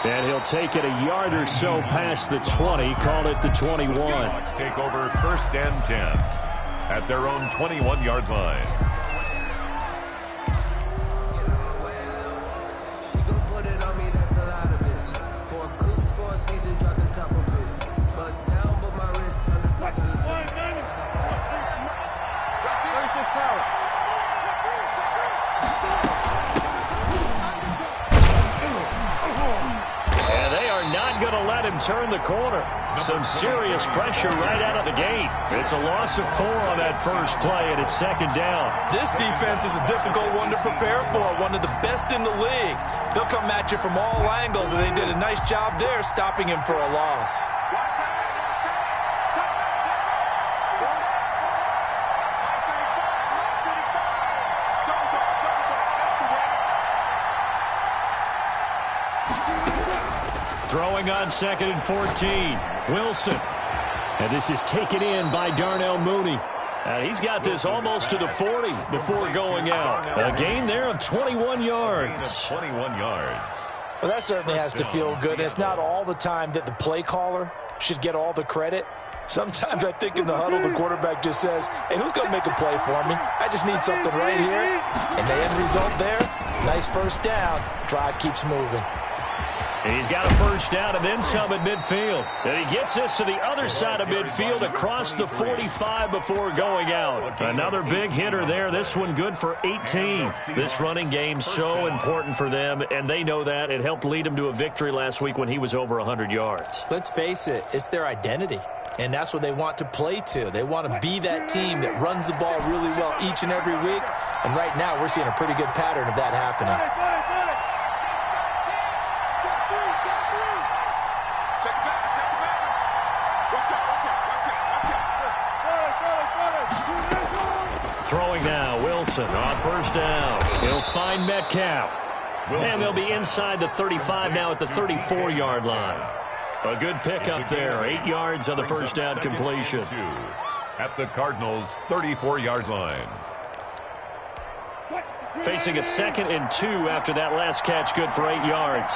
And he'll take it a yard or so past the 20, call it the 21. Seahawks take over 1st and 10 at their own 21-yard line. Turn the corner. Some serious pressure right out of the gate. It's a loss of 4 on that first play, and it's 2nd down. This defense is a difficult one to prepare for, one of the best in the league. They'll come at you from all angles, and they did a nice job there stopping him for a loss. Throwing on 2nd and 14. Wilson. And this is taken in by Darnell Mooney. He's got this almost to the 40 before going out. A gain there of 21 yards. 21 yards. Well, that certainly has to feel good. It's not all the time that the play caller should get all the credit. Sometimes I think in the huddle, the quarterback just says, hey, who's going to make a play for me? I just need something right here. And the end result there, nice first down. Drive keeps moving. He's got a first down and then some at midfield. And he gets this to the other side of midfield across the 45 before going out. Another big hitter there. This one good for 18. This running game so important for them, and they know that. It helped lead them to a victory last week when he was over 100 yards. Let's face it, it's their identity. And that's what they want to play to. They want to be that team that runs the ball really well each and every week. And right now we're seeing a pretty good pattern of that happening. Throwing now, Wilson on first down. He'll find Metcalf. And they'll be inside the 35 now at the 34-yard line. A good pickup there, 8 yards on the first down completion. At the Cardinals' 34-yard line. Facing a 2nd and 2 after that last catch, good for 8 yards.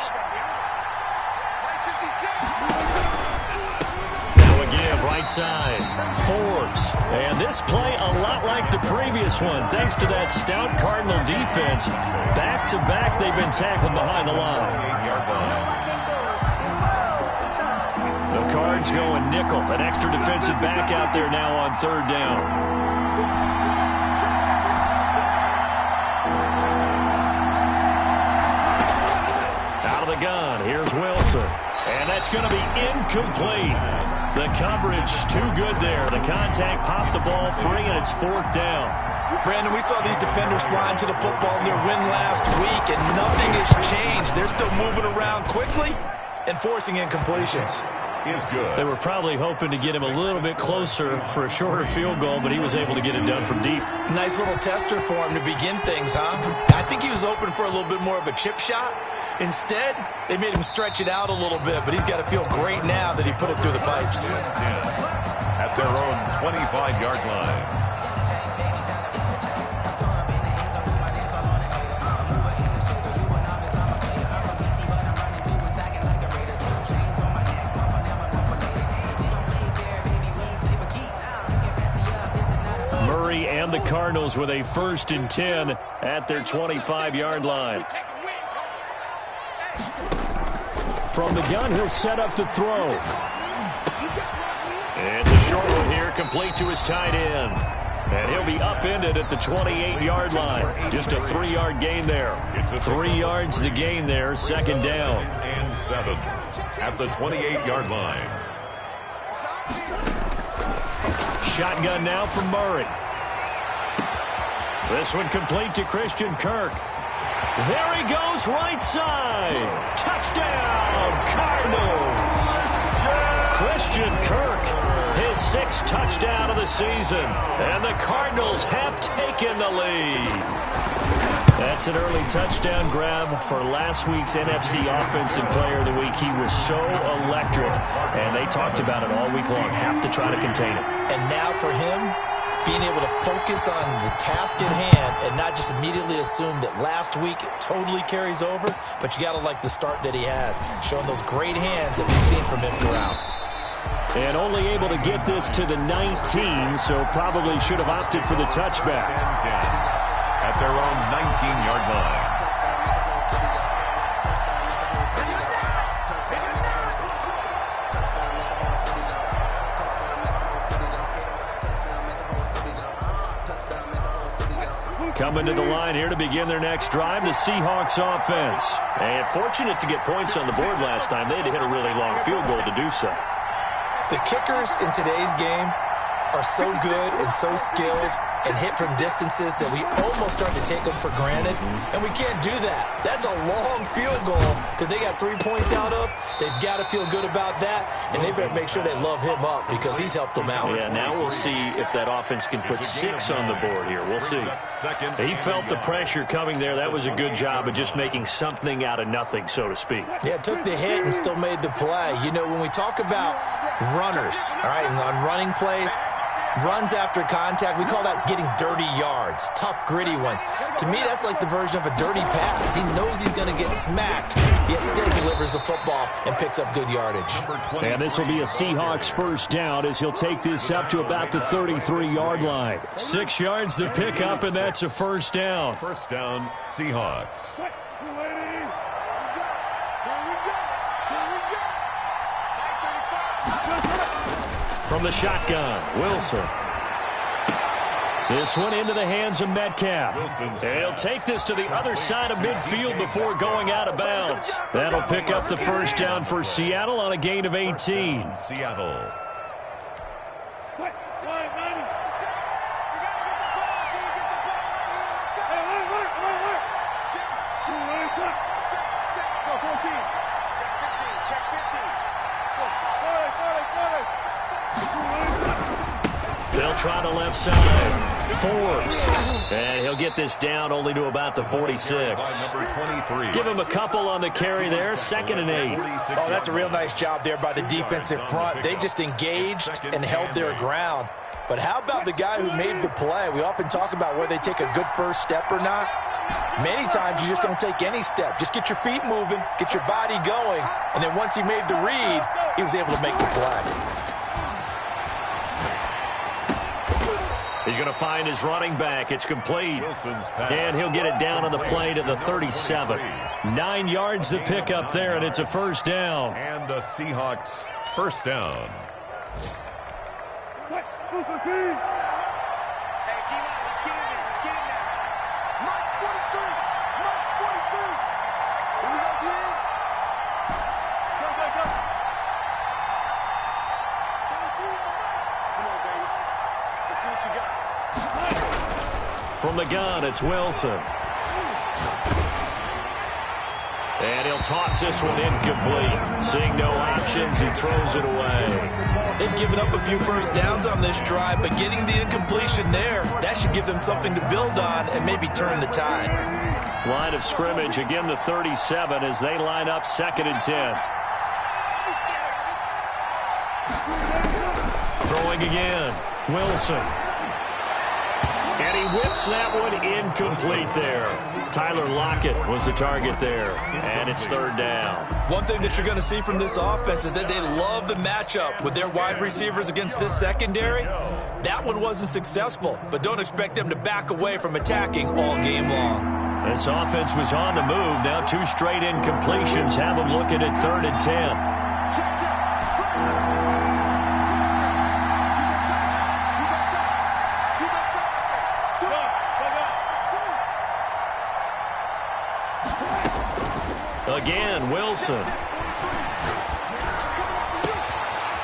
Now a give, right side. Forbes. And this play a lot like the previous one, thanks to that stout Cardinal defense. Back-to-back, they've been tackled behind the line. The Cards going nickel. An extra defensive back out there now on 3rd down. Out of the gun, here's Wilson. And that's going to be incomplete. The coverage too good there. The contact popped the ball free, and it's 4th down. Brandon, we saw these defenders flying to the football in their win last week, and nothing has changed. They're still moving around quickly and forcing incompletions. Is good. They were probably hoping to get him a little bit closer for a shorter field goal, but he was able to get it done from deep. Nice little tester for him to begin things, huh? I think he was open for a little bit more of a chip shot. Instead, they made him stretch it out a little bit, but he's got to feel great now that he put it through the pipes. At their own 25-yard line. And the Cardinals with a 1st and 10 at their 25-yard line. From the gun, he'll set up to throw. It's a short one here, complete to his tight end. And he'll be upended at the 28-yard line. Just a 3-yard gain there. 3 yards the gain there, 2nd down. And 7 at the 28-yard line. Shotgun now from Murray. This one complete to Christian Kirk. There he goes, right side. Touchdown, Cardinals. Christian Kirk, his 6th touchdown of the season. And the Cardinals have taken the lead. That's an early touchdown grab for last week's NFC Offensive Player of the Week. He was so electric, and they talked about it all week long. Have to try to contain it. And now for him, being able to focus on the task at hand and not just immediately assume that last week it totally carries over, but you got to like the start that he has, showing those great hands that we've seen from him throughout. And only able to get this to the 19, so probably should have opted for the touchback. 10 at their own 19-yard line. Coming to the line here to begin their next drive, the Seahawks offense. And fortunate to get points on the board last time. They had to hit a really long field goal to do so. The kickers in today's game are so good and so skilled and hit from distances that we almost start to take them for granted, and we can't do that. That's a long field goal that they got 3 points out of. They've got to feel good about that, and they better make sure they love him up because he's helped them out. Yeah, now we'll see if that offense can put 6 on the board here. We'll see. He felt the pressure coming there. That was a good job of just making something out of nothing, so to speak. Yeah, took the hit and still made the play. You know, when we talk about runners, all right, and on running plays, runs after contact, we call that getting dirty yards, tough, gritty ones. To me, that's like the version of a dirty pass. He knows he's going to get smacked, yet still delivers the football and picks up good yardage. And this will be a Seahawks first down as he'll take this up to about the 33-yard line. 6 yards the pickup, and that's a first down. First down, Seahawks. From the shotgun, Wilson. This one into the hands of Metcalf. And he'll take this to the other side of midfield before going out of bounds. That'll pick up the first down for Seattle on a gain of 18. Seattle. They'll try the left side. Forbes. And he'll get this down only to about the 46. Give him a couple on the carry there. 2nd and 8. Oh, that's a real nice job there by the defensive front. They just engaged and held their ground. But how about the guy who made the play? We often talk about whether they take a good first step or not. Many times you just don't take any step. Just get your feet moving, get your body going, and then once he made the read, he was able to make the play. He's going to find his running back. It's complete. And he'll get it down on the play to the 37. 9 yards to pick up there, and it's a first down. And the Seahawks first down. From the gun, it's Wilson. And he'll toss this one incomplete. Seeing no options, he throws it away. They've given up a few first downs on this drive, but getting the incompletion there, that should give them something to build on and maybe turn the tide. Line of scrimmage, again the 37 as they line up 2nd and 10. Throwing again, Wilson. And he whips that one incomplete there. Tyler Lockett was the target there. And it's 3rd down. One thing that you're going to see from this offense is that they love the matchup with their wide receivers against this secondary. That one wasn't successful, but don't expect them to back away from attacking all game long. This offense was on the move. Now 2 straight incompletions have them looking at 3rd and 10. Again, Wilson.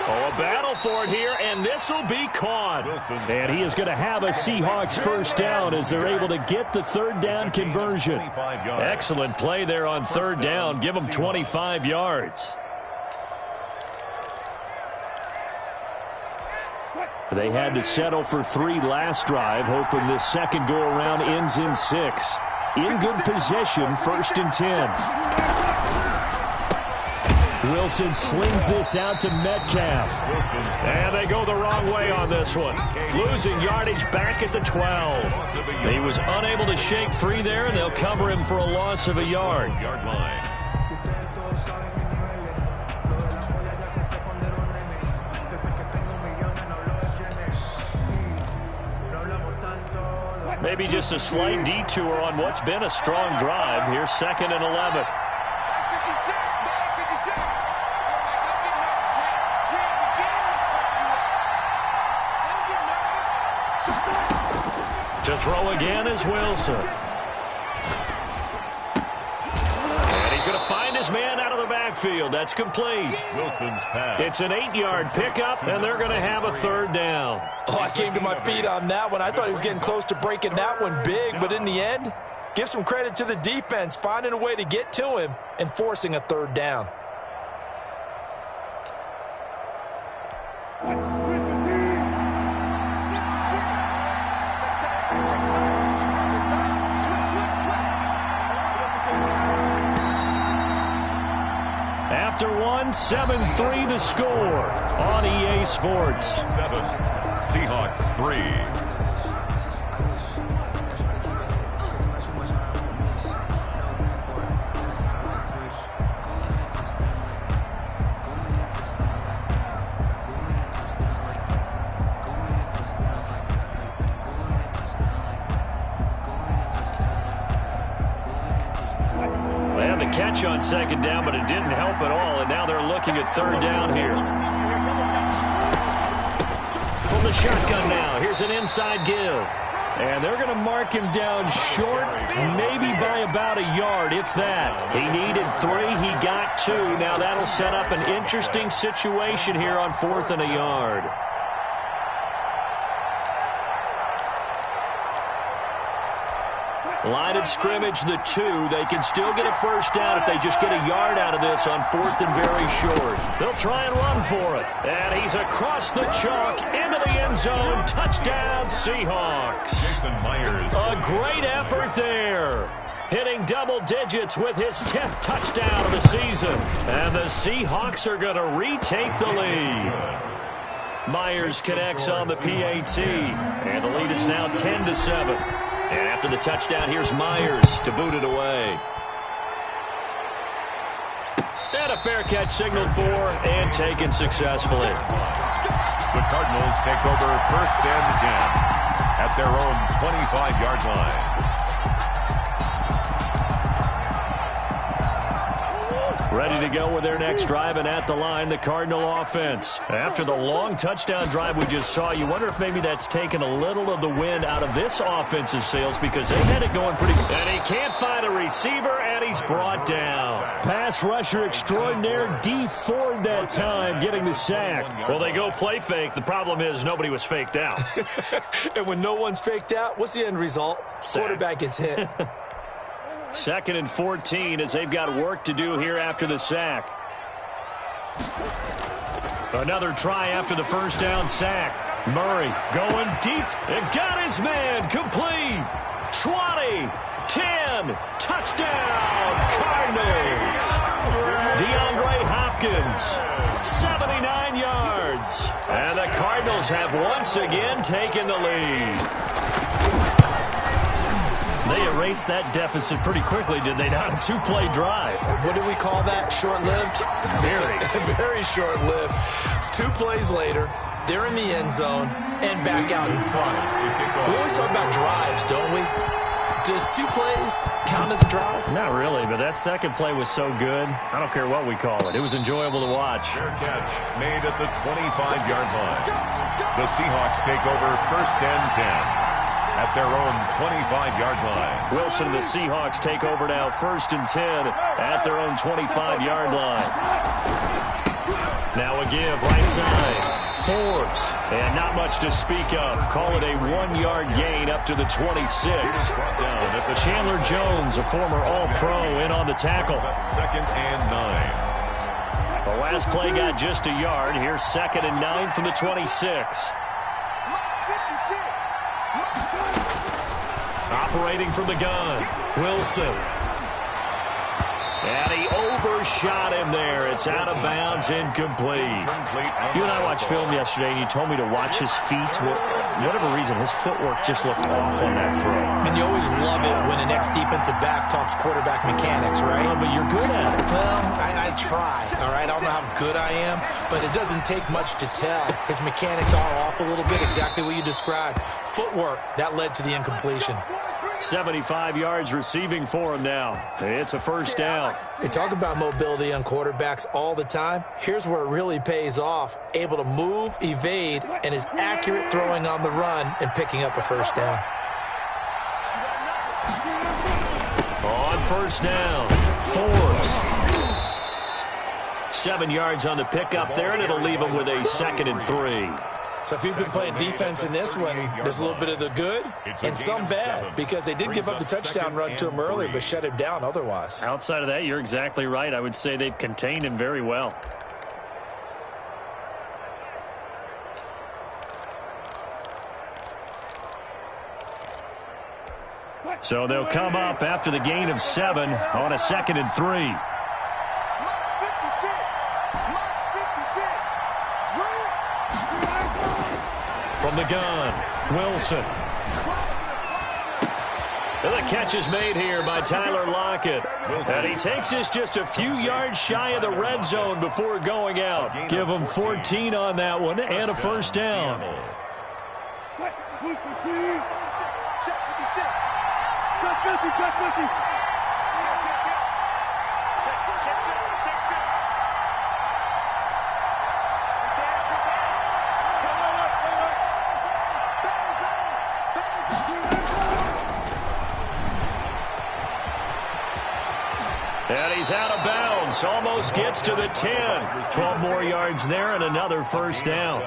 Oh, a battle for it here, and this will be caught. And he is going to have a Seahawks first down as they're able to get the 3rd down conversion. Excellent play there on 3rd down. Give them 25 yards. They had to settle for 3 last drive, hoping this second go-around ends in 6. In good position, 1st and 10. Wilson slings this out to Metcalf. And they go the wrong way on this one. Losing yardage back at the 12. He was unable to shake free there, and they'll cover him for a loss of a yard. Maybe just a slight detour on what's been a strong drive. Here's 2nd and 11. To throw again is Wilson. And he's going to find his man out of the backfield. That's complete. Wilson's pass. It's an 8-yard pickup, and they're going to have a 3rd down. Oh, I came to my feet on that one. I thought he was getting close to breaking that one big, but in the end, give some credit to the defense, finding a way to get to him and forcing a 3rd down. After 7-3 the score on EA Sports. 7, Seahawks 3. Catch on 2nd down, but it didn't help at all, and now they're looking at 3rd down here. From the shotgun now, here's an inside give. And they're going to mark him down short, maybe by about a yard, if that. He needed 3, he got 2. Now that'll set up an interesting situation here on 4th and a yard. Line of scrimmage, the 2. They can still get a 1st down if they just get a yard out of this on 4th and very short. They'll try and run for it. And he's across the chalk into the end zone. Touchdown, Seahawks. Jason Myers. A great effort there. Hitting double digits with his 10th touchdown of the season. And the Seahawks are going to retake the lead. Myers connects on the PAT. And the lead is now 10-7. And after the touchdown, here's Myers to boot it away. And a fair catch signaled for and taken successfully. The Cardinals take over 1st and 10 at their own 25-yard line. Ready to go with their next drive, and at the line, the Cardinal offense. After the long touchdown drive we just saw, you wonder if maybe that's taken a little of the wind out of this offensive sails because they had it going pretty good. And he can't find a receiver, and he's brought down. Pass rusher extraordinaire, D Ford that time, getting the sack. Well, they go play fake. The problem is nobody was faked out. And when no one's faked out, what's the end result? Sack. Quarterback gets hit. 2nd and 14 as they've got work to do here after the sack. Another try after the 1st down sack. Murray going deep and got his man complete. 20, 10, touchdown, Cardinals. DeAndre Hopkins, 79 yards. And the Cardinals have once again taken the lead. They erased that deficit pretty quickly, did they not? A 2-play drive. What do we call that? Short-lived? Very. Very short-lived. 2 plays later, they're in the end zone and back out in front. We always talk about drives, don't we? Does 2 plays count as a drive? Not really, but that second play was so good. I don't care what we call it. It was enjoyable to watch. Fair catch made at the 25-yard line. The Seahawks take over 1st and 10. At their own 25-yard line. Wilson and the Seahawks take over now 1st and 10 at their own 25-yard line. Now a give right side. Forbes. And not much to speak of. Call it a 1-yard gain up to the 26. Chandler Jones, a former All-Pro, in on the tackle. 2nd and 9. The last play got just a yard. Here's 2nd and 9 from the 26. Operating from the gun, Wilson. And he overshoots shot in there. It's out of bounds, incomplete. You and I watched film yesterday, and you told me to watch his feet. For whatever reason, his footwork just looked off on that throw. And you always love it when the next defensive back talks quarterback mechanics, right? But you're good at it. Well, I try, all right? I don't know how good I am, but it doesn't take much to tell. His mechanics are off a little bit, exactly what you described. Footwork, that led to the incompletion. 75 yards receiving for him now. It's a first down. They talk about mobility on quarterbacks all the time. Here's where it really pays off. Able to move, evade, and is accurate throwing on the run and picking up a first down. On first down, Forbes. 7 yards on the pickup there, and it'll leave him with a 2nd and 3. So if you've been playing defense in this one, there's a little bit of the good and some bad, because they did give up the touchdown run to him earlier but shut him down otherwise. Outside of that, you're exactly right. I would say they've contained him very well. So they'll come up after the gain of 7 on a 2nd and 3. From the gun, Wilson. And the catch is made here by Tyler Lockett. And he takes this just a few yards shy of the red zone before going out. Give him 14 on that one and a first down. And he's out of bounds. Almost gets to the 10. 12 more yards there and another first down.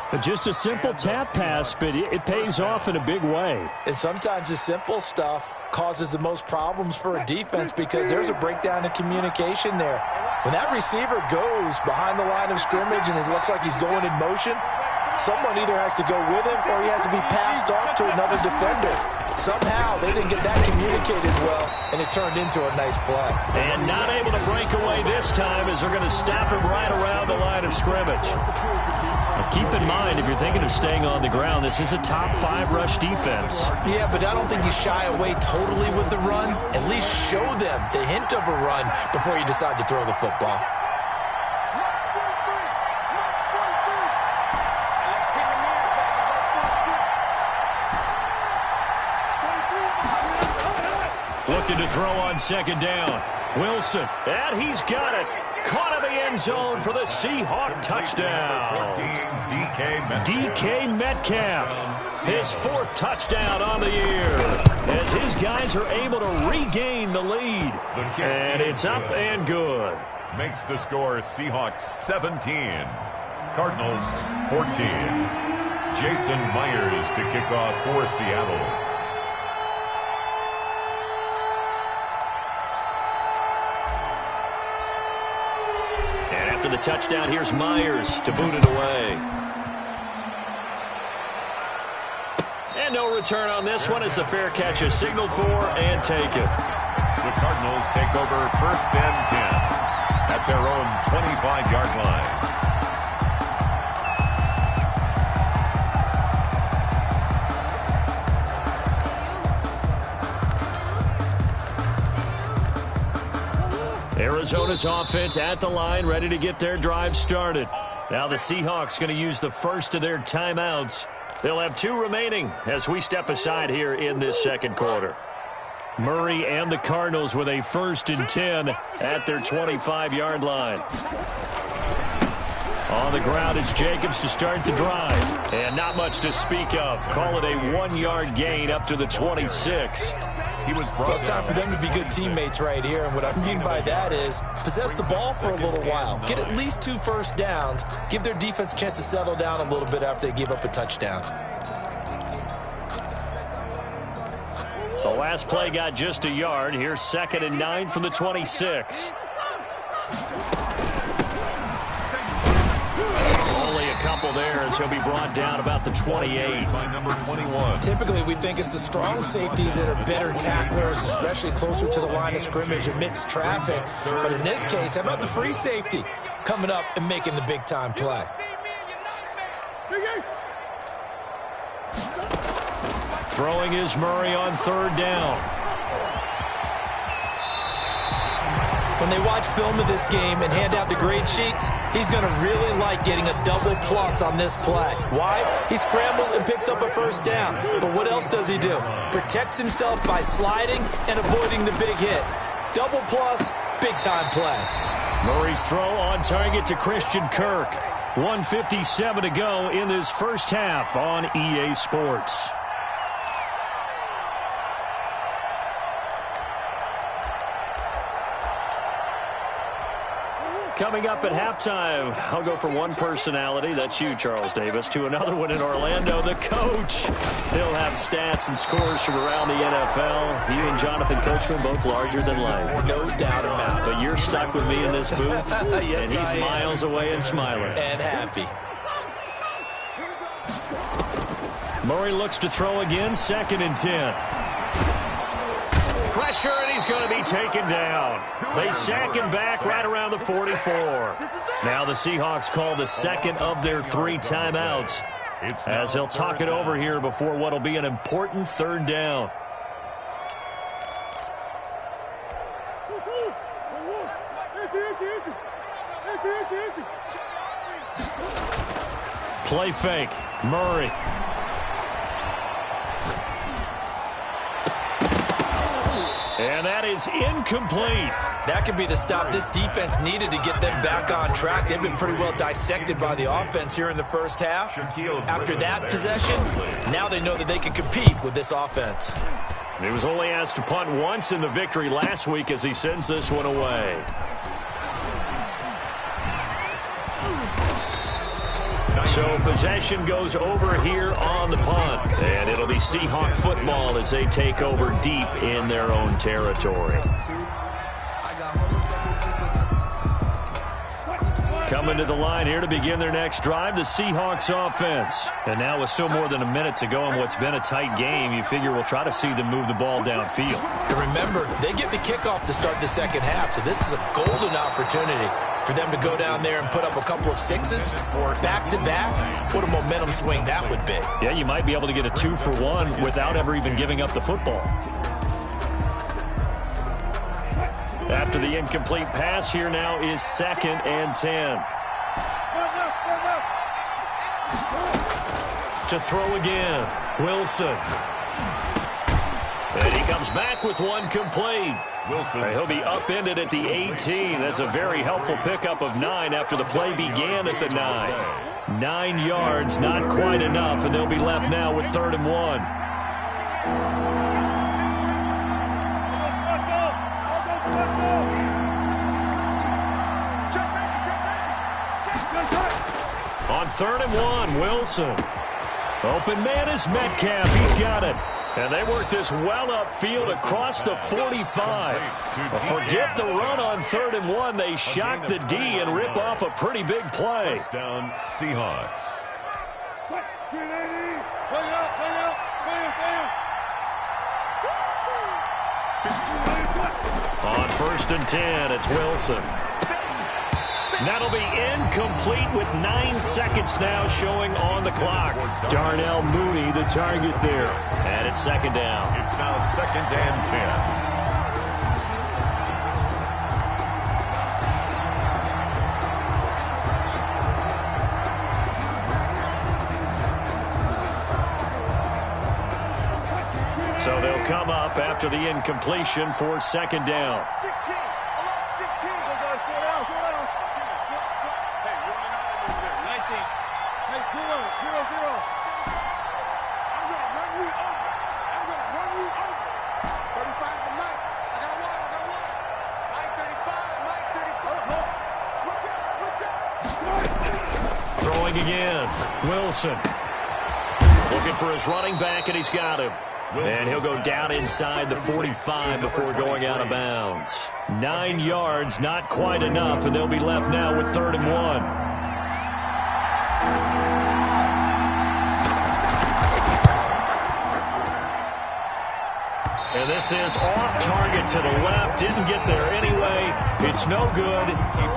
But just a simple tap pass, but it pays off in a big way. And sometimes the simple stuff causes the most problems for a defense because there's a breakdown in communication there. When that receiver goes behind the line of scrimmage and it looks like he's going in motion, someone either has to go with him or he has to be passed off to another defender. Somehow they didn't get that communicated well, and it turned into a nice play. And not able to break away this time as they're going to stop him right around the line of scrimmage. Now keep in mind, if you're thinking of staying on the ground, this is a top 5 rush defense. Yeah, but I don't think you shy away totally with the run. At least show them the hint of a run before you decide to throw the football. Looking to throw on 2nd down. Wilson, and he's got it. Caught in the end zone for the Seahawk touchdown. DK Metcalf, his 4th touchdown on the year, as his guys are able to regain the lead. And it's up and good. Makes the score Seahawks 17, Cardinals 14. Jason Myers to kick off for Seattle. After the touchdown, here's Myers to boot it away. And no return on this one as the fair catch is signaled for and taken. The Cardinals take over 1st and 10 at their own 25-yard line. Arizona's offense at the line, ready to get their drive started. Now the Seahawks going to use the first of their timeouts. They'll have 2 remaining as we step aside here in this 2nd quarter. Murray and the Cardinals with a 1st and 10 at their 25-yard line. On the ground, it's Jacobs to start the drive. And not much to speak of. Call it a 1-yard gain up to the 26. Well, it's time for them to be good teammates right here. And what I mean by that is possess the ball for a little while. Get at least 2 first downs. Give their defense a chance to settle down a little bit after they give up a touchdown. The last play got just a yard. Here's 2nd and 9 from the 26. Only a couple couple there as he'll be brought down about the 28. By number 21. Typically, we think it's the strong safeties that are better tacklers, especially closer to the line of scrimmage amidst traffic. But in this case, how about the free safety coming up and making the big-time play? Throwing is Murray on 3rd down. When they watch film of this game and hand out the grade sheets, he's going to really like getting a double plus on this play. Why? He scrambles and picks up a 1st down. But what else does he do? Protects himself by sliding and avoiding the big hit. Double plus, big-time play. Murray's throw on target to Christian Kirk. 1:57 to go in this first half on EA Sports. Coming up at halftime, I'll go from one personality, that's you, Charles Davis, to another one in Orlando, the coach. He'll have stats and scores from around the NFL. You and Jonathan Coachman both larger than life. No doubt about it. But you're stuck with me in this booth, yes, and he's miles away and smiling. And happy. Murray looks to throw again, 2nd and 10. Pressure, and he's going to be taken down. They sack him back right around the 44. Now the Seahawks call the 2nd of their 3 timeouts as he'll talk it over here before what will be an important 3rd down. Play fake. Murray. And that is incomplete. That could be the stop this defense needed to get them back on track. They've been pretty well dissected by the offense here in the first half. After that possession, now they know that they can compete with this offense. He was only asked to punt once in the victory last week as he sends this one away. So possession goes over here on the punt. And it'll be Seahawk football as they take over deep in their own territory. Coming to the line here to begin their next drive, the Seahawks offense. And now with still more than a minute to go in what's been a tight game, you figure we'll try to see them move the ball downfield. And remember, they get the kickoff to start the second half, so this is a golden opportunity for them to go down there and put up a couple of 6s back-to-back. What a momentum swing that would be. Yeah, you might be able to get a 2-for-1 without ever even giving up the football. After the incomplete pass, here now is 2nd and 10. To throw again, Wilson. And he comes back with one complete. Wilson. He'll be upended at the 18. That's a very helpful pickup of 9 after the play began at the 9. 9 yards, not quite enough, and they'll be left now with 3rd and 1. On 3rd and 1, Wilson. Open man is Metcalf. He's got it. And they work this well upfield across the 45. But forget the run on 3rd and 1. They shock the D and rip off a pretty big play. First down, Seahawks. On 1st and 10, it's Wilson. That'll be incomplete with 9 seconds now showing on the clock. Darnell Mooney, the target there. And it's 2nd down. It's now 2nd and 10. So they'll come up after the incompletion for 2nd down. Throwing again, Wilson. Looking for his running back, and he's got him. And he'll go down inside the 45 before going out of bounds. 9 yards, not quite enough, and they'll be left now with 3rd and 1. And this is off target to the left. Didn't get there anyway. It's no good.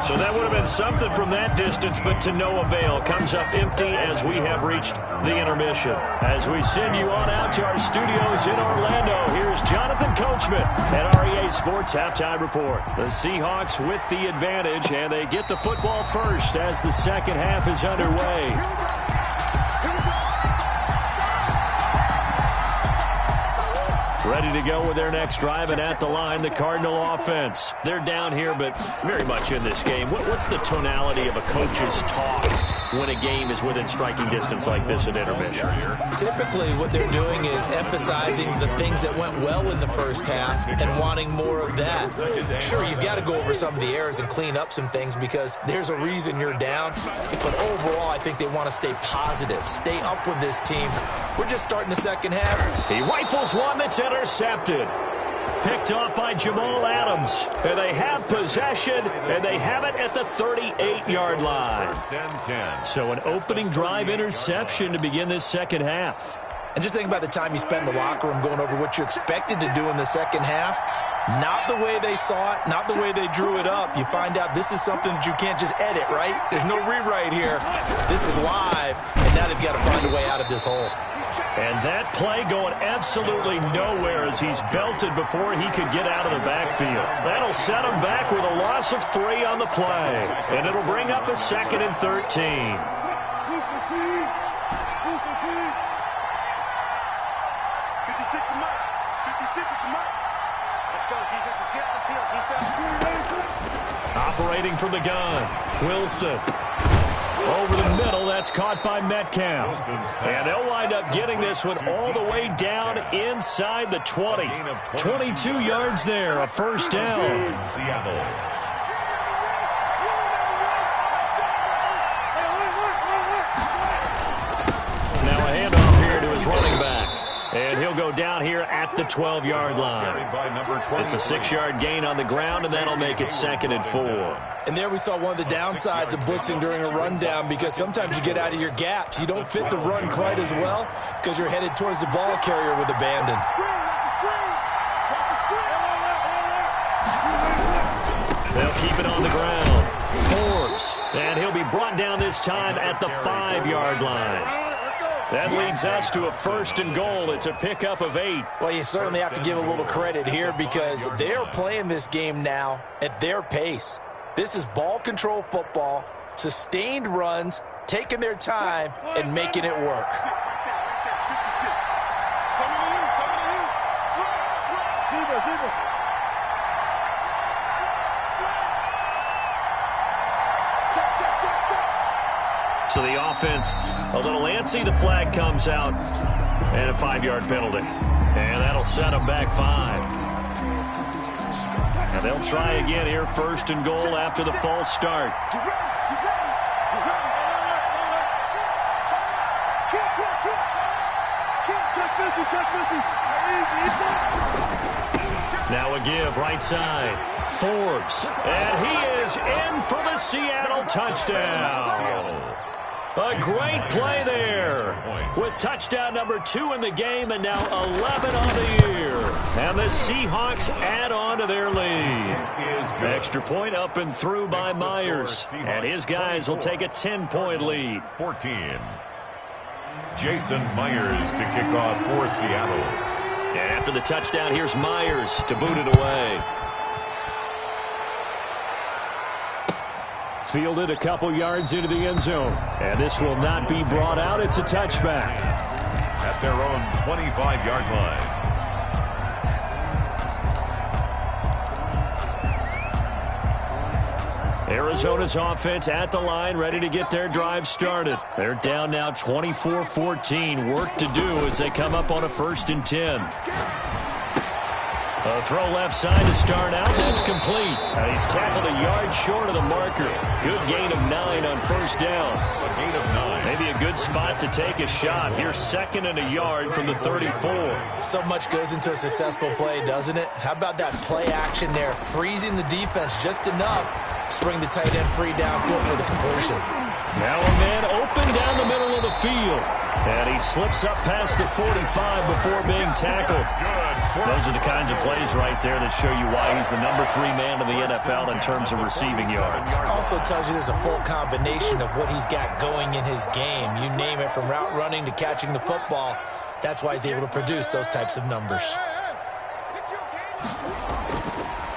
So that would have been something from that distance, but to no avail. Comes up empty as we have reached the intermission. As we send you on out to our studios in Orlando, here's Jonathan Coachman at REA Sports Halftime Report. The Seahawks with the advantage, and they get the football first as the second half is underway. Ready to go with their next drive, and at the line, the Cardinal offense. They're down here, but very much in this game. What's the tonality of a coach's talk when a game is within striking distance like this at intermission? Typically, what they're doing is emphasizing the things that went well in the first half and wanting more of that. Sure, you've got to go over some of the errors and clean up some things because there's a reason you're down. But overall, I think they want to stay positive, stay up with this team. We're just starting the second half. He rifles one that's intercepted. Picked off by Jamal Adams. And they have possession, and they have it at the 38-yard line. So an opening drive interception to begin this second half. And just think about the time you spent in the locker room going over what you expected to do in the second half. Not the way they saw it, not the way they drew it up. You find out this is something that you can't just edit, right? There's no rewrite here. This is live, and now they've got to find a way out of this hole. And that play going absolutely nowhere as he's belted before he could get out of the backfield. That'll set him back with a loss of 3 on the play. And it'll bring up a 2nd and 13. Operating from the gun, Wilson. Over the middle, that's caught by Metcalf. And they'll wind up getting this one all the way down inside the 20. 22 yards there, a first down. Seattle. Now a handoff here to his running back. And he'll go down here at the 12-yard line. It's a 6-yard gain on the ground, and that'll make it 2nd and 4. And there we saw one of the downsides of blitzing during a rundown because sometimes you get out of your gaps. You don't fit the run quite as well because you're headed towards the ball carrier with abandon. They'll keep it on the ground. Forbes. And he'll be brought down this time at the 5-yard line. That leads us to a 1st and goal. It's a pickup of 8. Well, you certainly have to give a little credit here because they're playing this game now at their pace. This is ball control football, sustained runs, taking their time, and making it work. So the offense a little antsy. The flag comes out, and a 5-yard penalty. And that'll set them back 5. And they'll try again here, 1st and goal after the false start. Now a give, right side. Forbes. And he is in for the Seattle touchdown. A great play there with touchdown number 2 in the game and now 11 on the year. And the Seahawks add on to their lead. Extra point up and through by Myers. And his guys will take a 10-point lead. 14. Jason Myers to kick off for Seattle. And after the touchdown, here's Myers to boot it away. Fielded a couple yards into the end zone. And this will not be brought out. It's a touchback. At their own 25-yard line. Arizona's offense at the line, ready to get their drive started. They're down now 24-14. Work to do as they come up on a 1st and 10. A throw left side to start out. That's complete. He's tackled a yard short of the marker. Good gain of 9 on 1st down. A gain of 9. Maybe a good spot to take a shot. Here's 2nd and a yard from the 34. So much goes into a successful play, doesn't it? How about that play action there? Freezing the defense just enough to bring the tight end free downfield for the completion. Now a man open down the middle of the field. And he slips up past the 45 before being tackled. Those are the kinds of plays right there that show you why he's the #3 man in the NFL in terms of receiving yards. Also tells you there's a full combination of what he's got going in his game. You name it, from route running to catching the football. That's why he's able to produce those types of numbers.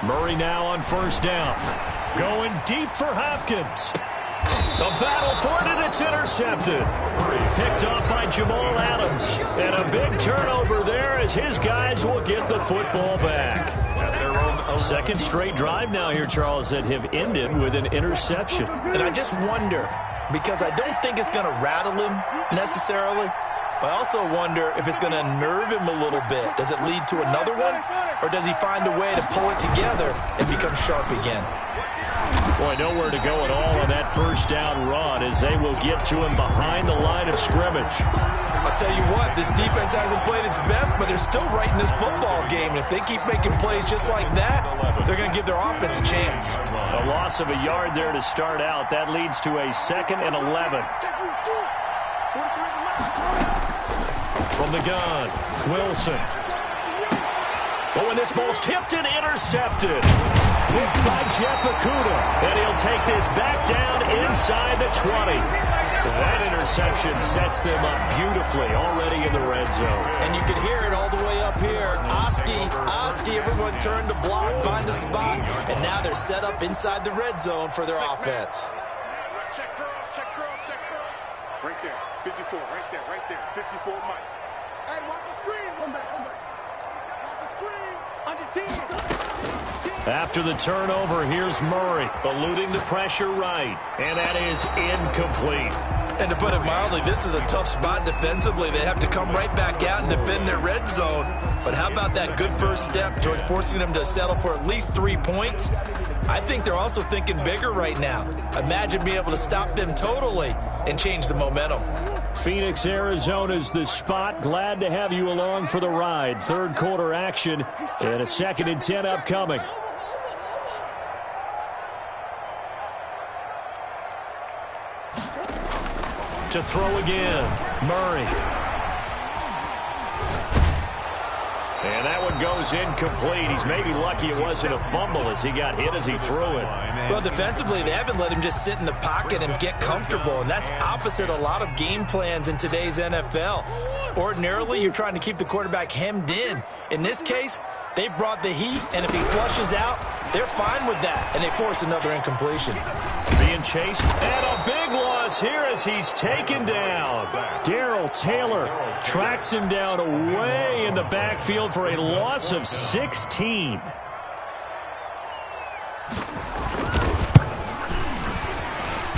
Murray now on first down. Going deep for Hopkins. The battle for it, and it's intercepted. Picked off by Jamal Adams. And a big turnover there as his guys will get the football back. Second straight drive now here, Charles, that have ended with an interception. And I just wonder, because I don't think it's going to rattle him necessarily, but I also wonder if it's going to nerve him a little bit. Does it lead to another one, or does he find a way to pull it together and become sharp again? Boy, nowhere to go at all on that first down run as they will get to him behind the line of scrimmage. I'll tell you what, this defense hasn't played its best, but they're still right in this football game. And if they keep making plays just like that, they're going to give their offense a chance. A loss of a yard there to start out. That leads to a 2nd and 11. From the gun, Wilson. Oh, and this ball's tipped and intercepted. Hit by Jeff Okudah. And he'll take this back down inside the 20. That interception sets them up beautifully already in the red zone. And you can hear it all the way up here. Oski, everyone turned to block, find a spot, and now they're set up inside the red zone for their offense. Check cross, check cross, check cross. Right there, 54, right there, 54, Mike. Hey, watch the screen. Come back. Watch the screen. Under team. After the turnover, here's Murray, eluding the pressure right. And that is incomplete. And to put it mildly, this is a tough spot defensively. They have to come right back out and defend their red zone. But how about that good first step towards forcing them to settle for at least 3 points? I think they're also thinking bigger right now. Imagine being able to stop them totally and change the momentum. Phoenix, Arizona's the spot. Glad to have you along for the ride. Third quarter action and a 2nd and 10 upcoming. To throw again, Murray. And that one goes incomplete. He's maybe lucky it wasn't a fumble as he got hit as he threw it. Well, defensively, they haven't let him just sit in the pocket and get comfortable, and that's opposite a lot of game plans in today's NFL. Ordinarily, you're trying to keep the quarterback hemmed in. In this case, they brought the heat, and if he flushes out, they're fine with that, and they force another incompletion. Being chased, and a big loss here as he's taken down. Darrell Taylor tracks him down away in the backfield for a loss of 16.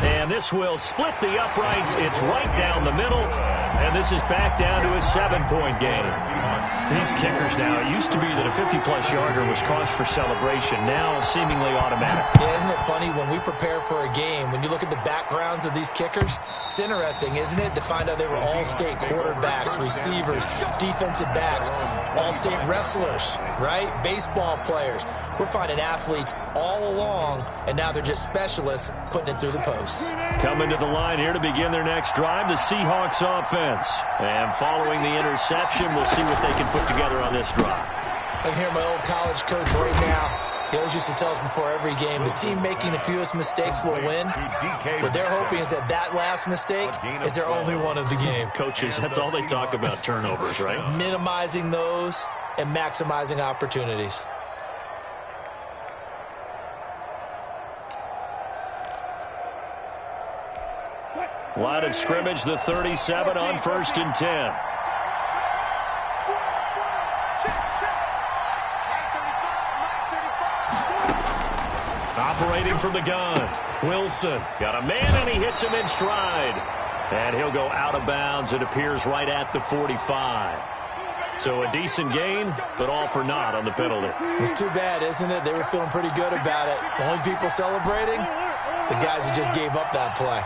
And this will split the uprights. It's right down the middle. And this is back down to a 7-point game. These kickers now, it used to be that a 50-plus yarder was cause for celebration. Now seemingly automatic. Yeah, isn't it funny when we prepare for a game, when you look at the backgrounds of these kickers, it's interesting, isn't it, to find out they were all-state quarterbacks, receivers, defensive backs, all-state wrestlers, right? Baseball players. We're finding athletes all along, and now they're just specialists putting it through the posts. Coming to the line here to begin their next drive, the Seahawks offense. And following the interception, we'll see what they can put together on this drive. I can hear my old college coach right now. He always used to tell us before every game, the team making the fewest mistakes will win. What they're hoping is that last mistake is their only one of the game. Coaches, that's all they talk about, turnovers, right? Minimizing those and maximizing opportunities. Line of scrimmage, the 37 on 1st and 10. Operating from the gun, Wilson got a man and he hits him in stride. And he'll go out of bounds. It appears right at the 45. So a decent gain, but all for naught on the penalty. It's too bad, isn't it? They were feeling pretty good about it. The only people celebrating, the guys who just gave up that play.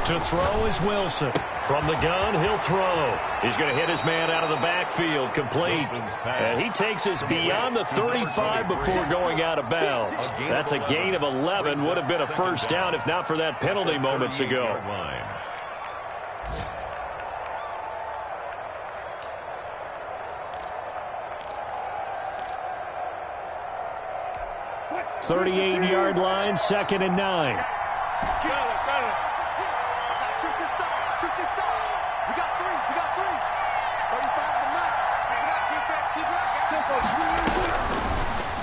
To throw is Wilson. From the gun, he'll throw. He's going to hit his man out of the backfield, complete. And he takes us beyond the 35 before going out of bounds. That's a gain of 11. Would have been a first down if not for that penalty moments ago. 38-yard line, 2nd and 9.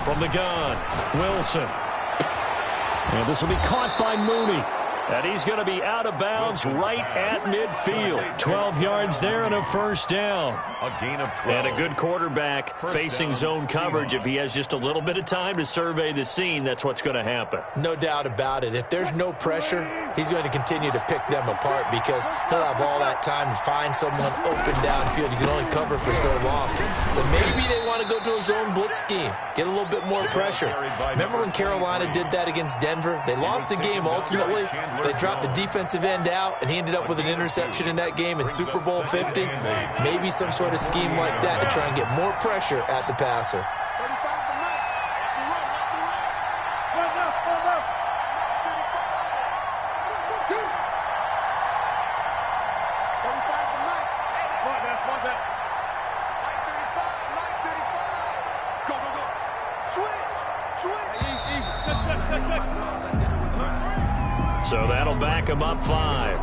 From the gun, Wilson. And this will be caught by Mooney. And he's going to be out of bounds right at midfield. 12 yards there and a first down. A gain of 12. And a good quarterback facing zone coverage. If he has just a little bit of time to survey the scene, that's what's going to happen. No doubt about it. If there's no pressure, he's going to continue to pick them apart because he'll have all that time to find someone open downfield. You can only cover for so long. So maybe they want to go to a zone blitz scheme, get a little bit more pressure. Remember when Carolina did that against Denver? They lost the game ultimately. They dropped the defensive end out, and he ended up with an interception in that game in Super Bowl 50. Maybe some sort of scheme like that to try and get more pressure at the passer. So that'll back him up 5.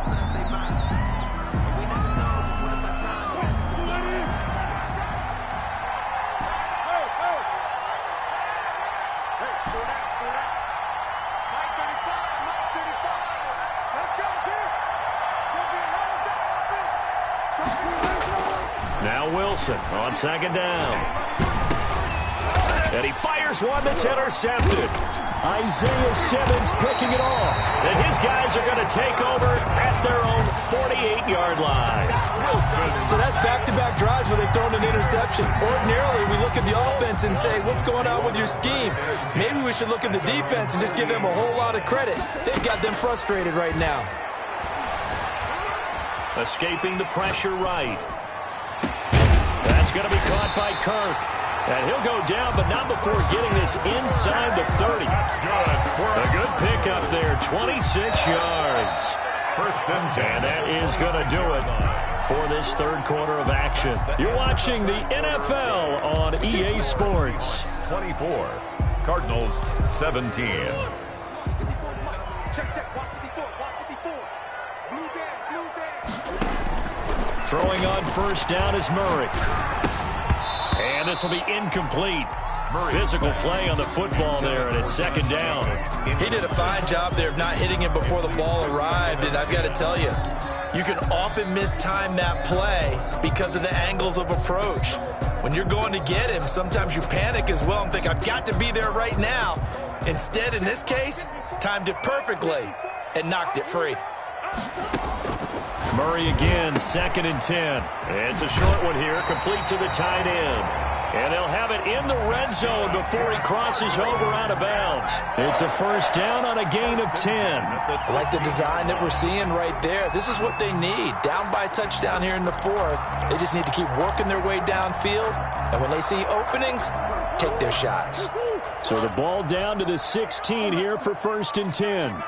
Now Wilson on 2nd down. And he fires one that's intercepted. Isaiah Simmons picking it off. And his guys are going to take over at their own 48-yard line. So that's back-to-back drives where they've thrown an interception. Ordinarily, we look at the offense and say, what's going on with your scheme? Maybe we should look at the defense and just give them a whole lot of credit. They've got them frustrated right now. Escaping the pressure right. That's going to be caught by Kirk. And he'll go down, but not before getting this inside the 30. A good pickup there, 26 yards. First and 10. And that is going to do it for this third quarter of action. You're watching the NFL on EA Sports. 24. Cardinals 17. Throwing on first down is Murray. And this will be incomplete. Physical play on the football there, and it's 2nd down. He did a fine job there of not hitting him before the ball arrived, and I've got to tell you, you can often mistime that play because of the angles of approach. When you're going to get him, sometimes you panic as well and think, I've got to be there right now. Instead, in this case, timed it perfectly and knocked it free. Murray again, 2nd and 10. It's a short one here, complete to the tight end. And they'll have it in the red zone before he crosses over out of bounds. It's a first down on a gain of 10. I like the design that we're seeing right there. This is what they need. Down by a touchdown here in the 4th. They just need to keep working their way downfield. And when they see openings, take their shots. So the ball down to the 16 here for 1st and 10.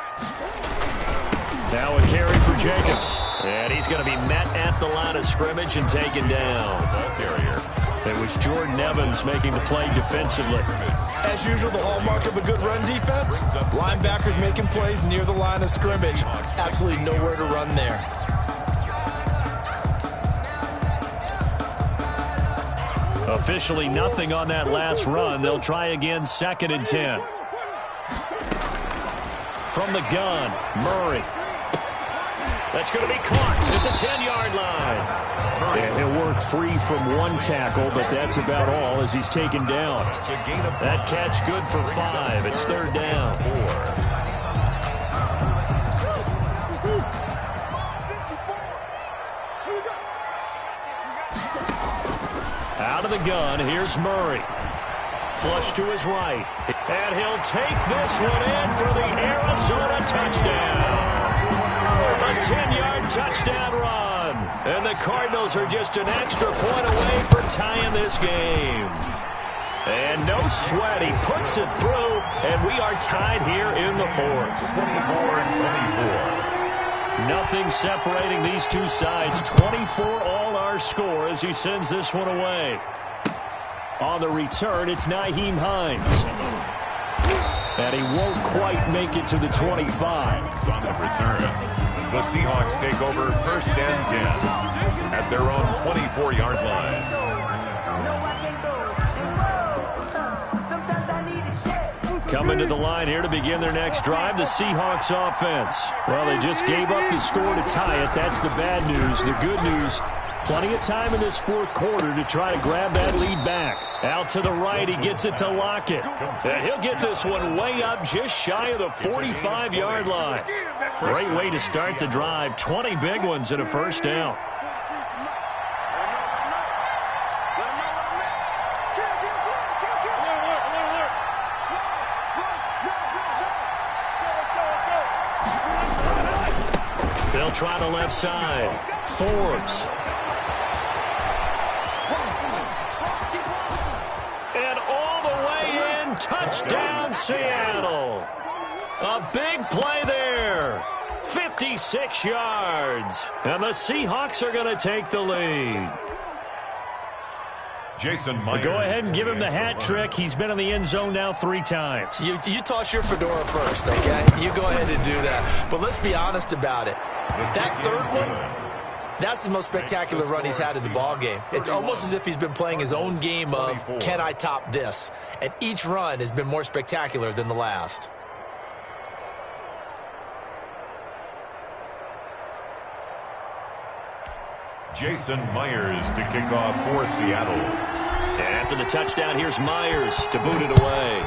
Now a carry for Jacobs. And he's going to be met at the line of scrimmage and taken down. Ball carrier. It was Jordan Evans making the play defensively. As usual, the hallmark of a good run defense, linebackers making plays near the line of scrimmage. Absolutely nowhere to run there. Officially nothing on that last run. They'll try again, 2nd and 10. From the gun, Murray. That's going to be caught at the 10-yard line. And he'll work free from one tackle, but that's about all as he's taken down. That catch good for 5. It's 3rd down. Out of the gun, here's Murray. Flush to his right. And he'll take this one in for the Arizona touchdown. A 10-yard touchdown run. And the Cardinals are just an extra point away for tying this game. And no sweat. He puts it through, and we are tied here in the fourth. 24-24. Nothing separating these two sides. 24 all our score as he sends this one away. On the return, it's Nyheim Hines. And he won't quite make it to the 25. On the return, the Seahawks take over first and 10 at their own 24-yard line. Coming to the line here to begin their next drive, the Seahawks offense. Well, they just gave up the score to tie it. That's the bad news. The good news, plenty of time in this fourth quarter to try to grab that lead back. Out to the right, he gets it to Lockett. And he'll get this one way up just shy of the 45-yard line. Great way to start the drive. 20 big ones and a first down. They'll try the left side. Forbes. And all the way in. Touchdown, Seattle. A big play there. 56 yards. And the Seahawks are going to take the lead. Jason Myers. Go ahead and give him the hat trick. He's been in the end zone now 3 times. You toss your fedora first, okay? You go ahead and do that. But let's be honest about it. That third one, that's the most spectacular run he's had in the ballgame. It's almost as if he's been playing his own game of, can I top this? And each run has been more spectacular than the last. Jason Myers to kick off for Seattle. And after the touchdown, here's Myers to boot it away.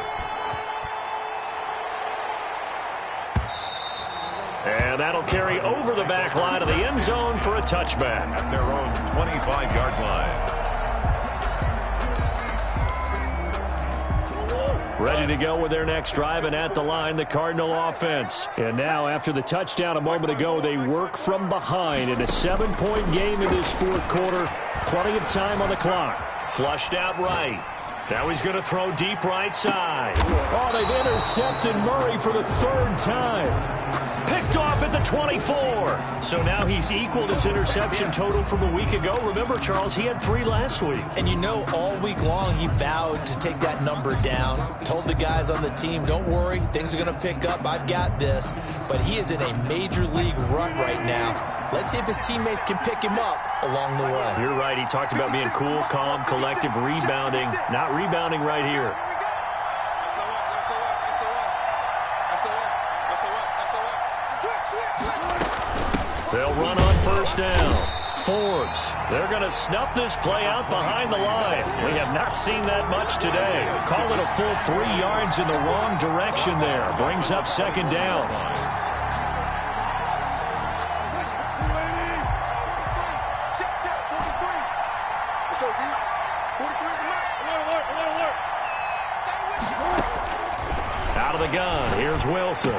And that'll carry over the back line of the end zone for a touchback. At their own 25-yard line. Ready to go with their next drive, and at the line, the Cardinal offense. And now, after the touchdown a moment ago, they work from behind in a 7-point game in this fourth quarter. Plenty of time on the clock. Flushed out right. Now he's going to throw deep right side. Oh, they've intercepted Murray for the 3rd time. Picked off at the 24. So now he's equaled his interception total from a week ago. Remember, Charles, he had 3 last week. And you know, all week long he vowed to take that number down. Told the guys on the team, don't worry, things are going to pick up. I've got this. But he is in a major league rut right now. Let's see if his teammates can pick him up along the way. You're right. He talked about being cool, calm, collective, rebounding. Not rebounding right here. They'll run on first down. Forbes. They're going to snuff this play out behind the line. We have not seen that much today. Call it a full 3 yards in the wrong direction there. Brings up second down. Out of the gun. Here's Wilson.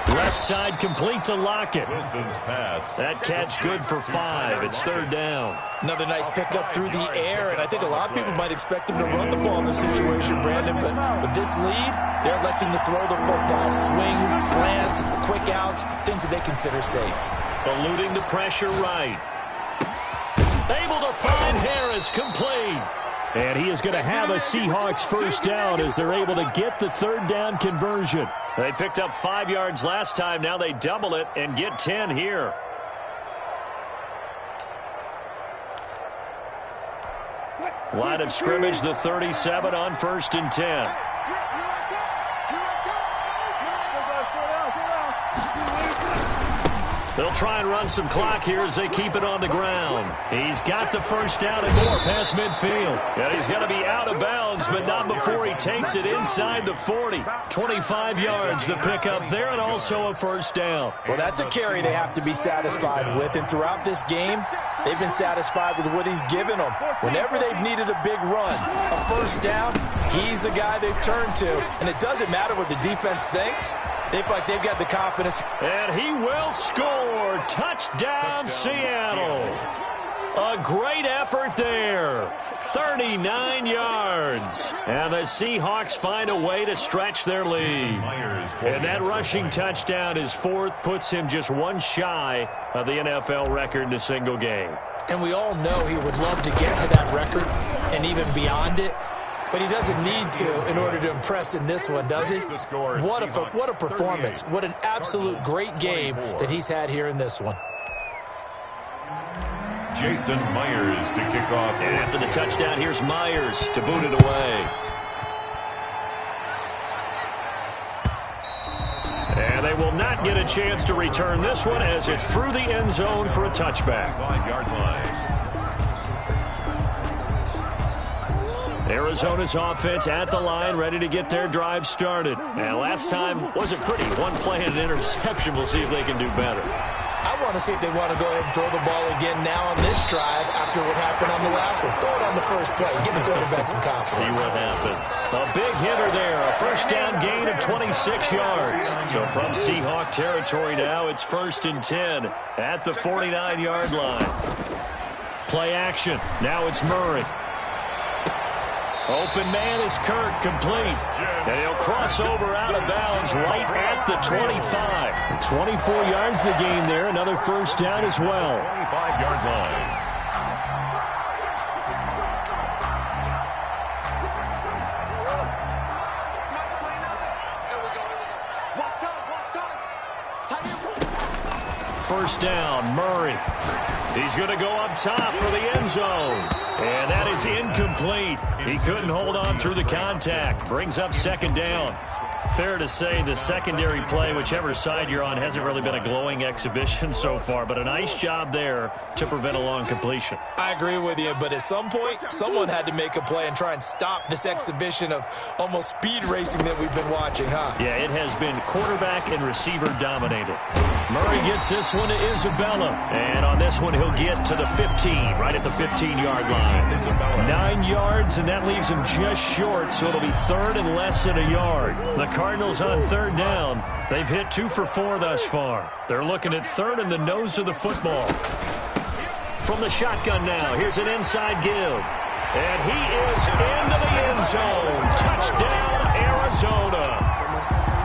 Left side complete to Lockett. Wilson's pass. That catch good for 5. It's 3rd down. Another nice pickup through the air, and I think a lot of people might expect him to run the ball in this situation, Brandon, but with this lead, they're electing to throw the football. Swings, slants, quick outs, things that they consider safe. Eluding the pressure right. Able to find Harris, complete. And he is going to have a Seahawks first down as they're able to get the 3rd down conversion. They picked up 5 yards last time. Now they double it and get 10 here. Line of scrimmage, the 37 on 1st and 10. They'll try and run some clock here as they keep it on the ground. He's got the first down and more past midfield. And he's going to be out of bounds, but not before he takes it inside the 40. 25 yards the pickup there, and also a first down. Well, that's a carry they have to be satisfied with. And throughout this game, they've been satisfied with what he's given them. Whenever they've needed a big run, a first down, he's the guy they've turned to. And it doesn't matter what the defense thinks. They feel like they've got the confidence. And he will score. Touchdown, Seattle. A great effort there. 39 yards. And the Seahawks find a way to stretch their lead. And that rushing touchdown, his fourth, puts him just one shy of the NFL record in a single game. And we all know he would love to get to that record and even beyond it. But he doesn't need to in order to impress in this one, does he? What a performance. What an absolute great game that he's had here in this one. Jason Myers to kick off. And after the touchdown, here's Myers to boot it away. And they will not get a chance to return this one as it's through the end zone for a touchback. 5-yard line. Arizona's offense at the line, ready to get their drive started. And last time wasn't pretty. One play and an interception. We'll see if they can do better. I want to see if they want to go ahead and throw the ball again now on this drive after what happened on the last one. Throw it on the first play. Give the quarterback some confidence. See what happens. A big hitter there. A first down gain of 26 yards. So from Seahawk territory now, it's 1st and 10 at the 49-yard line. Play action. Now it's Murray. Open man is Kirk, complete. And he'll cross over out of bounds right at the 25. 24 yards the gain there. Another first down as well. 25-yard line. First down, Murray. He's going to go up top for the end zone. And that is incomplete. He couldn't hold on through the contact. Brings up second down. Fair to say the secondary play, whichever side you're on, hasn't really been a glowing exhibition so far, but a nice job there to prevent a long completion. I agree with you, but at some point, someone had to make a play and try and stop this exhibition of almost speed racing that we've been watching, huh? Yeah, it has been quarterback and receiver dominated. Murray gets this one to Isabella, and on this one he'll get to the 15, right at the 15-yard line. 9 yards, and that leaves him just short, so it'll be third and less than a yard. The Cardinals on third down. They've hit 2 for 4 thus far. They're looking at third in the nose of the football. From the shotgun now, here's an inside give. And he is into the end zone. Touchdown, Arizona.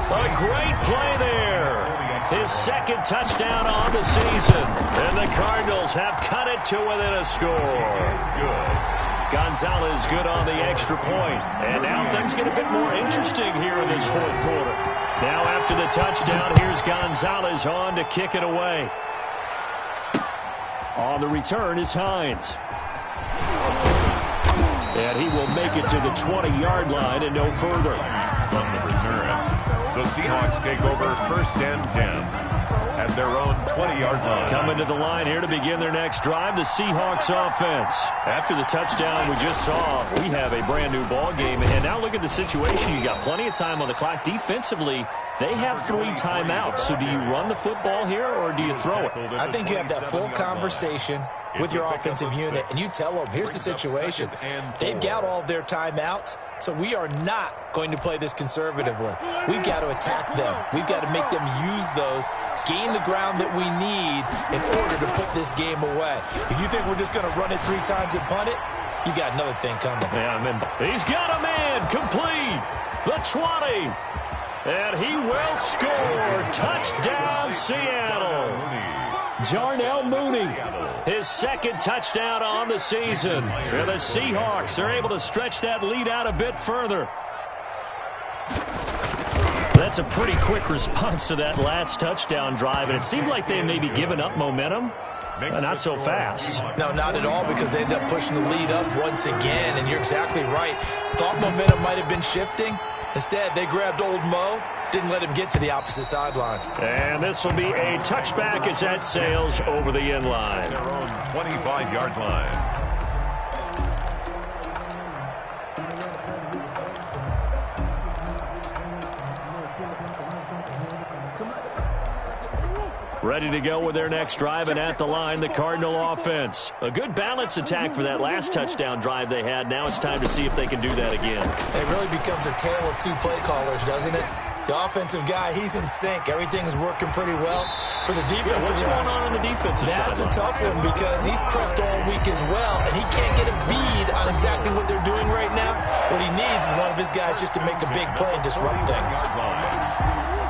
A great play there. His second touchdown on the season. And the Cardinals have cut it to within a score. Gonzalez good on the extra point. And now things get a bit more interesting here in this fourth quarter. Now after the touchdown, here's Gonzalez on to kick it away. On the return is Hines. And he will make it to the 20-yard line and no further. On the return, the Seahawks take over 1st and 10 at their own 20-yard line. Coming to the line here to begin their next drive, the Seahawks offense. After the touchdown we just saw, we have a brand new ball game. And now look at the situation. You got plenty of time on the clock. Defensively, they have 3 timeouts. So do you run the football here or do you throw it? I think you have that full conversation with your offensive unit, and you tell them, here's the situation. They've got all their timeouts, so we are not going to play this conservatively. We've got to attack them. We've got to make them use those, gain the ground that we need in order to put this game away. If you think we're just going to run it 3 times and punt it, you got another thing coming. Yeah, he's got a man complete. The 20. And he will score. Touchdown, Seattle. Darnell Mooney, his second touchdown on the season. And the Seahawks are able to stretch that lead out a bit further. That's a pretty quick response to that last touchdown drive, and it seemed like they may be giving up momentum. Not so fast. No, not at all, because they ended up pushing the lead up once again, and you're exactly right. Thought momentum might have been shifting. Instead, they grabbed old Mo, didn't let him get to the opposite sideline. And this will be a touchback as that sails over the end line. Their own 25-yard line. Ready to go with their next drive, and at the line, the Cardinal offense. A good balance attack for that last touchdown drive they had. Now it's time to see if they can do that again. It really becomes a tale of 2 play callers, doesn't it? The offensive guy, he's in sync. Everything's working pretty well. For the defensive Yeah, what's going on in the defensive side? That's a tough one because he's prepped all week as well, and he can't get a bead on exactly what they're doing right now. What he needs is one of his guys just to make a big play and disrupt things.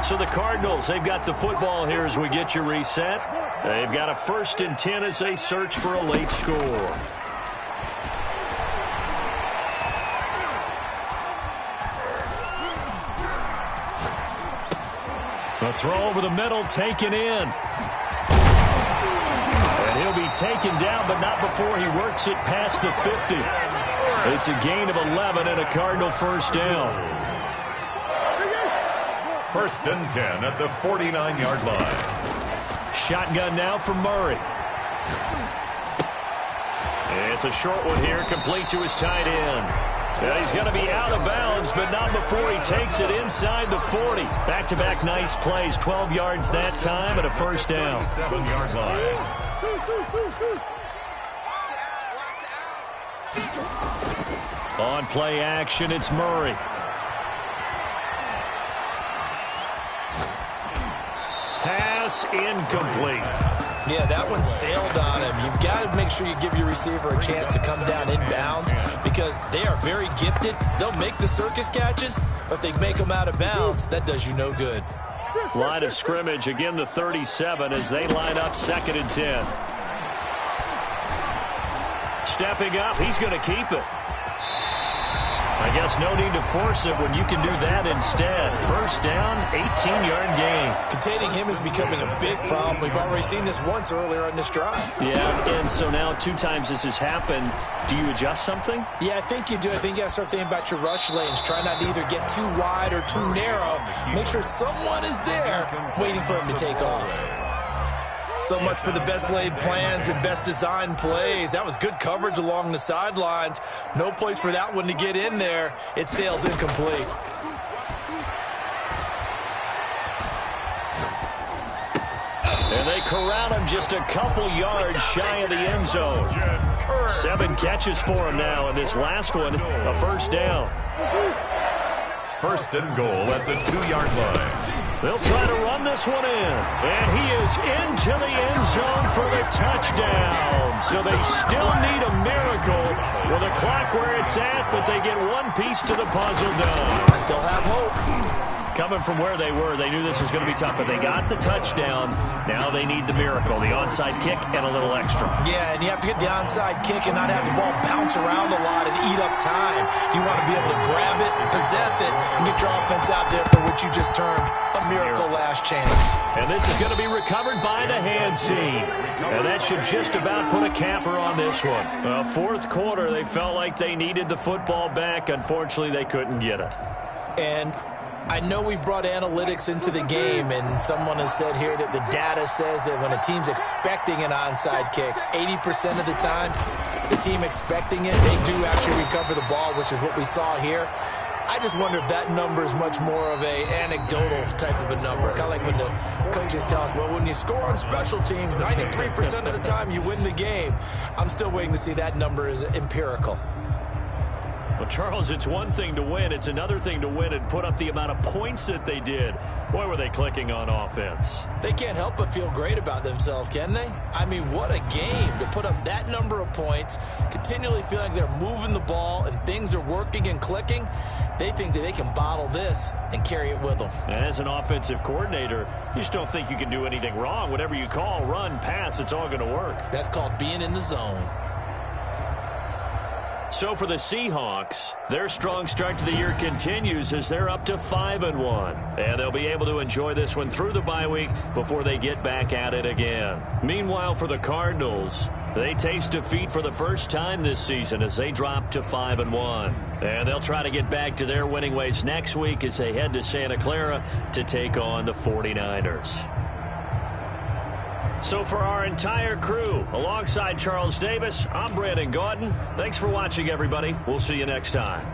So the Cardinals, they've got the football here as we get you reset. They've got a 1st and 10 as they search for a late score. A throw over the middle, taken in. And he'll be taken down, but not before he works it past the 50. It's a gain of 11 and a Cardinal 1st down. 1st and 10 at the 49-yard line. Shotgun now for Murray. It's a short one here, complete to his tight end. And he's going to be out of bounds, but not before he takes it inside the 40. Back-to-back nice plays, 12 yards that time and a 1st down. 7-yard line. On play action, it's Murray. Pass incomplete. Yeah, that one sailed on him. You've got to make sure you give your receiver a chance to come down inbounds because they are very gifted. They'll make the circus catches, but if they make them out of bounds, that does you no good. Line of scrimmage, again the 37 as they line up 2nd and 10. Stepping up, he's going to keep it. I guess no need to force it when you can do that instead. 1st down, 18-yard gain. Containing him is becoming a big problem. We've already seen this once earlier in this drive. Yeah, and so now 2 times this has happened. Do you adjust something? Yeah, I think you do. I think you got to start thinking about your rush lanes. Try not to either get too wide or too narrow. Make sure someone is there waiting for him to take off. So much for the best laid plans and best designed plays. That was good coverage along the sidelines. No place for that one to get in there. It sails incomplete. And they corral him just a couple yards shy of the end zone. 7 catches for him now, and this last one, a 1st down. 1st and goal at the 2-yard line. They'll try to run this one in. And he is into the end zone for the touchdown. So they still need a miracle with the clock where it's at, but they get one piece to the puzzle done. Still have hope. Coming from where they were, they knew this was going to be tough, but they got the touchdown. Now they need the miracle, the onside kick and a little extra. Yeah, and you have to get the onside kick and not have the ball bounce around a lot and eat up time. You want to be able to grab it, possess it, and get your offense out there for what you just termed a miracle last chance. And this is going to be recovered by the hands team. And that should just about put a capper on this one. Well, 4th quarter, they felt like they needed the football back. Unfortunately, they couldn't get it. And I know we brought analytics into the game, and someone has said here that the data says that when a team's expecting an onside kick, 80% of the time, the team expecting it, they do actually recover the ball, which is what we saw here. I just wonder if that number is much more of a anecdotal type of a number. Kind of like when the coaches tell us, well, when you score on special teams, 93% of the time you win the game. I'm still waiting to see that number is empirical. Well, Charles, it's one thing to win. It's another thing to win and put up the amount of points that they did. Boy, were they clicking on offense. They can't help but feel great about themselves, can they? I mean, what a game to put up that number of points, continually feel like they're moving the ball and things are working and clicking. They think that they can bottle this and carry it with them. And as an offensive coordinator, you just don't think you can do anything wrong. Whatever you call, run, pass, it's all going to work. That's called being in the zone. So for the Seahawks, their strong start to the year continues as they're up to 5-1. And they'll be able to enjoy this one through the bye week before they get back at it again. Meanwhile, for the Cardinals, they taste defeat for the first time this season as they drop to 5-1. And they'll try to get back to their winning ways next week as they head to Santa Clara to take on the 49ers. So for our entire crew, alongside Charles Davis, I'm Brandon Gaudin. Thanks for watching, everybody. We'll see you next time.